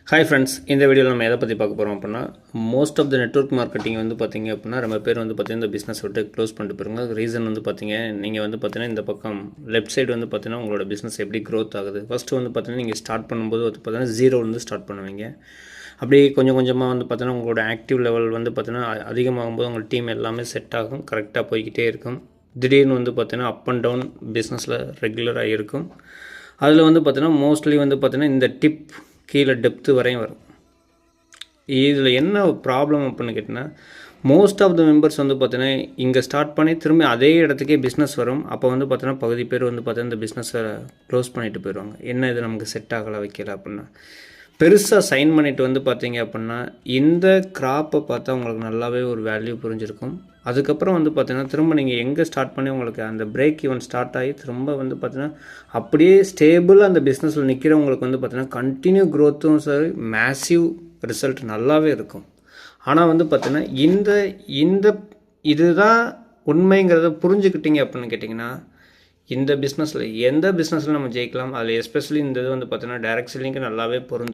Hi friends, இந்த வீடியோவில் நம்ம எதை பற்றி பார்க்க போகிறோம் அப்படின்னா, most of the network marketing வந்து பார்த்திங்க அப்படின்னா ரொம்ப பேர் வந்து பார்த்திங்கன்னா இந்த பிஸ்னஸ் விட்டு க்ளோஸ் பண்ணிட்டு போயிருங்க. ரீசன் வந்து பார்த்திங்க, நீங்கள் வந்து பார்த்திங்கன்னா இந்த பக்கம் லெஃப்ட் சைடு வந்து பார்த்திங்கன்னா உங்களோட பிஸ்னஸ் எப்படி க்ரோத் ஆகுது. ஃபஸ்ட்டு வந்து பார்த்திங்கன்னா நீங்கள் ஸ்டார்ட் பண்ணும்போது வந்து பார்த்திங்கன்னா ஜீரோலேருந்து ஸ்டார்ட் பண்ணுவீங்க. அப்படியே கொஞ்சம் கொஞ்சமாக வந்து பார்த்திங்கன்னா உங்களோட ஆக்டிவ் லெவல் வந்து பார்த்திங்கன்னா அதிகமாகும்போது உங்கள் டீம் எல்லாமே செட் ஆகும், கரெக்டாக போய்கிட்டே இருக்கும். திடீர்னு வந்து பார்த்திங்கன்னா அப் அண்ட் டவுன் பிஸ்னஸில் ரெகுலராக இருக்கும். அதில் வந்து பார்த்திங்கன்னா மோஸ்ட்லி வந்து பார்த்திங்கன்னா இந்த டிப் கீழே டெப்த்து வரையும் வரும். இதில் என்ன ப்ராப்ளம் அப்படின்னு கேட்டிங்கன்னா, மோஸ்ட் ஆஃப் த மெம்பர்ஸ் வந்து பார்த்தீங்கன்னா இங்கே ஸ்டார்ட் பண்ணி திரும்பி அதே இடத்துக்கே பிஸ்னஸ் வரும். அப்போ வந்து பார்த்தீங்கன்னா பகுதி பேர் வந்து பார்த்தீங்கன்னா இந்த பிஸ்னஸை க்ளோஸ் பண்ணிட்டு போயிடுவாங்க. என்ன இது நமக்கு செட் ஆகலை வைக்கல அப்படின்னா, பெருசாக சைன் பண்ணிவிட்டு வந்து பார்த்தீங்க அப்படின்னா இந்த கிராப்பை பார்த்தா உங்களுக்கு நல்லாவே ஒரு வேல்யூ புரிஞ்சிருக்கும். அதுக்கப்புறம் வந்து பார்த்தீங்கன்னா திரும்ப நீங்கள் எங்கே ஸ்டார்ட் பண்ணி உங்களுக்கு அந்த பிரேக் ஈவன் ஸ்டார்ட் ஆகி திரும்ப வந்து பார்த்தீங்கன்னா அப்படியே ஸ்டேபிளாக அந்த பிஸ்னஸில் நிற்கிறவங்களுக்கு வந்து பார்த்தீங்கன்னா கண்டினியூ க்ரோத்தும் சரி, மேசிவ் ரிசல்ட் நல்லாவே இருக்கும். ஆனால் வந்து பார்த்தீங்கன்னா இந்த இதுதான் உண்மைங்கிறத புரிஞ்சுக்கிட்டீங்க அப்படின்னு கேட்டிங்கன்னா, இந்த பிஸ்னஸில் எந்த பிஸ்னஸில் நம்ம ஜெயிக்கலாம். அதில் எஸ்பெஷலி இந்த இது வந்து பார்த்தீங்கன்னா டைரக்ட் செல்லிங்க்கு நல்லாவே பொருந்தும்.